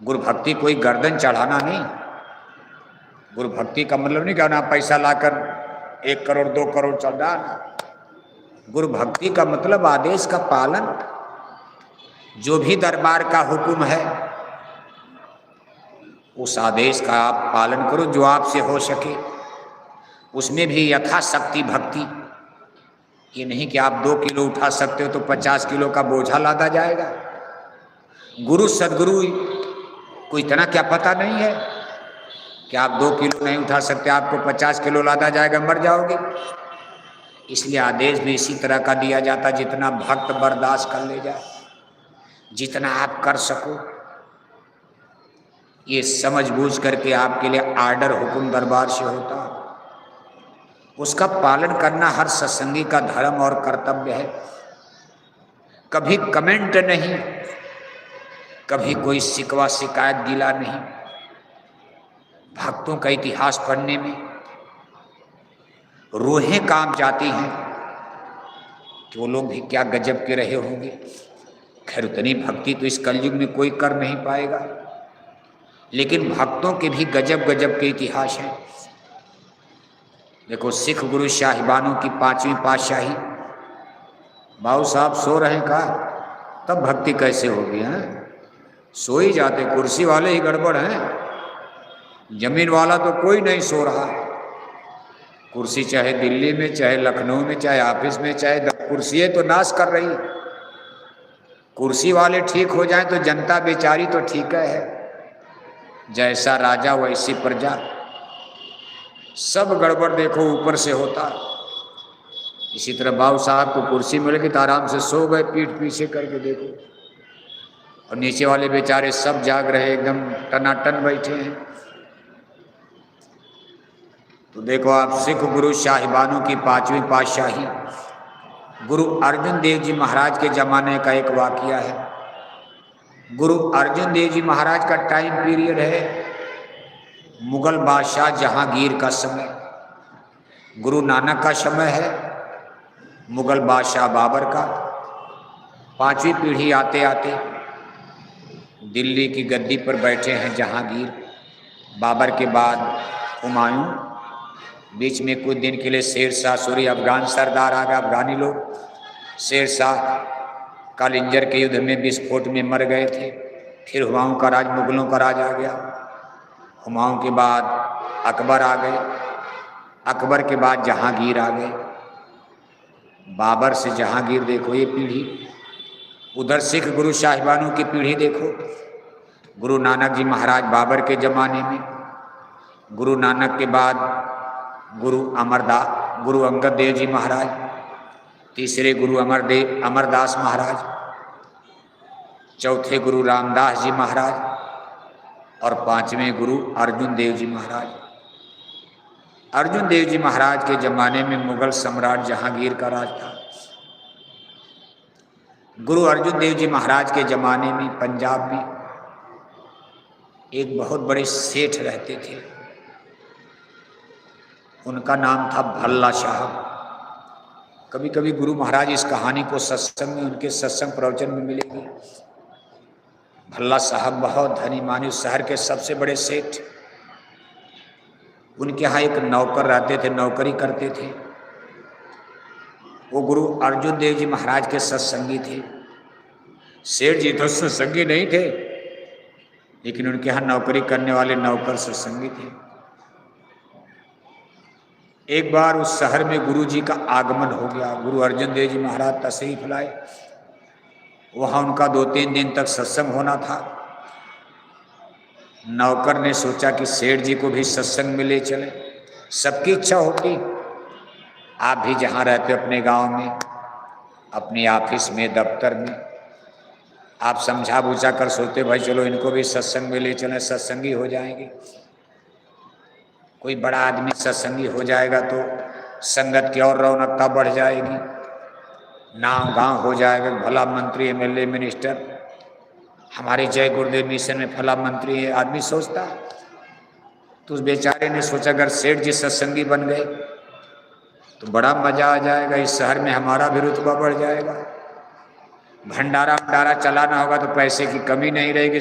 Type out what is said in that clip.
गुरु भक्ति कोई गर्दन चढ़ाना नहीं। गुरु भक्ति का मतलब नहीं कहना पैसा लाकर 1 करोड़ 2 करोड़ चढ़ाना। गुरु भक्ति का मतलब आदेश का पालन, जो भी दरबार का हुक्म है उस आदेश का आप पालन करो जो आपसे हो सके, उसमें भी यथाशक्ति भक्ति। ये नहीं कि आप 2 किलो उठा सकते हो तो 50 किलो का बोझा लादा जाएगा। गुरु सदगुरु को इतना क्या पता नहीं है कि आप 2 किलो नहीं उठा सकते, आपको 50 किलो लादा जाएगा, मर जाओगे। इसलिए आदेश भी इसी तरह का दिया जाता, जितना भक्त बर्दाश्त कर ले जाए, जितना आप कर सको। ये समझ बूझ करके आपके लिए आर्डर हुक्म दरबार से होता, उसका पालन करना हर सत्संगी का धर्म और कर्तव्य है। कभी कमेंट नहीं, कभी कोई शिकवा शिकायत गिला नहीं। भक्तों का इतिहास पढ़ने में रूहें काम जाती हैं कि वो लोग भी क्या गजब के रहे होंगे। खैर उतनी भक्ति तो इस कलयुग में कोई कर नहीं पाएगा, लेकिन भक्तों के भी गजब गजब के इतिहास हैं। देखो सिख गुरु साहिबानों की 5वीं पातशाही, बाबू साहब सो रहे हैं का, तब भक्ति कैसे होगी? हैं सो ही जाते, कुर्सी वाले ही गड़बड़ हैं, जमीन वाला तो कोई नहीं सो रहा। कुर्सी चाहे दिल्ली में, चाहे लखनऊ में, चाहे ऑफिस में, चाहे कुर्सी तो नाश कर रही। कुर्सी वाले ठीक हो जाएं तो जनता बेचारी तो ठीक है। जैसा राजा वैसी प्रजा, सब गड़बड़ देखो ऊपर से होता। इसी तरह बाबू साहब को कुर्सी मिल गई तो आराम से सो गए, पीठ पीछे करके देखो, और नीचे वाले बेचारे सब जाग रहे, एकदम टनाटन बैठे हैं। तो देखो आप सिख गुरु साहिबानों की 5वीं पातशाही, गुरु अर्जुन देव जी महाराज के जमाने का एक वाकया है। गुरु अर्जुन देव जी महाराज का टाइम पीरियड है मुगल बादशाह जहांगीर का समय, गुरु नानक का समय है मुगल बादशाह बाबर का। 5वीं पीढ़ी आते आते दिल्ली की गद्दी पर बैठे हैं जहांगीर। बाबर के बाद हुमायूं, बीच में कुछ दिन के लिए शेरशाह सूरी अफगान सरदार आ गए। अफगानी लोग शेरशाह कालिंजर के युद्ध में विस्फोट में मर गए थे। फिर हुमायूं का राज, मुगलों का राज आ गया। हुमायूं के बाद अकबर आ गए, अकबर के बाद जहांगीर आ गए। बाबर से जहांगीर देखो ये पीढ़ी, उधर सिख गुरु साहिबानों की पीढ़ी देखो। गुरु नानक जी महाराज बाबर के ज़माने में, गुरु नानक के बाद गुरु अंगद देव जी महाराज, तीसरे गुरु अमरदास महाराज, चौथे गुरु रामदास जी महाराज, और 5वें गुरु अर्जुन देव जी महाराज। अर्जुन देव जी महाराज के ज़माने में मुगल सम्राट जहांगीर का राज था। गुरु अर्जुन देव जी महाराज के ज़माने में पंजाब में एक बहुत बड़े सेठ रहते थे, उनका नाम था भल्ला साहब। कभी कभी गुरु महाराज इस कहानी को सत्संग में, उनके सत्संग प्रवचन में मिलेगी। भल्ला साहब बहुत धनी मानी, उस शहर के सबसे बड़े सेठ। उनके यहाँ एक नौकर रहते थे, नौकरी करते थे। वो गुरु अर्जुन देव जी महाराज के सत्संगी थे। सेठ जी तो सत्संगी नहीं थे, लेकिन उनके यहाँ नौकरी करने वाले नौकर सत्संगी थे। एक बार उस शहर में गुरु जी का आगमन हो गया। गुरु अर्जुन देव जी महाराज तशरीफ लाए। वहाँ उनका 2-3 दिन तक सत्संग होना था। नौकर ने सोचा कि सेठ जी को भी सत्संग में ले चले। सबकी इच्छा होती, आप भी जहाँ रहते अपने गांव में, अपनी ऑफिस में, दफ्तर में, आप समझा बुझा कर सोचते भाई चलो इनको भी सत्संग में ले चलें, सत्संगी हो जाएंगे। कोई बड़ा आदमी सत्संगी हो जाएगा तो संगत की और रौनकता बढ़ जाएगी, नाम गांव हो जाएगा, भला मंत्री एमएलए मिनिस्टर, हमारे जय गुरुदेव मिशन में फला मंत्री है, आदमी सोचता। तो उस बेचारे ने सोचा अगर सेठ जी सत्संगी बन गए तो बड़ा मजा आ जाएगा, इस शहर में हमारा भी रुतबा बढ़ जाएगा, भंडारा चलाना होगा तो पैसे की कमी नहीं रहेगी।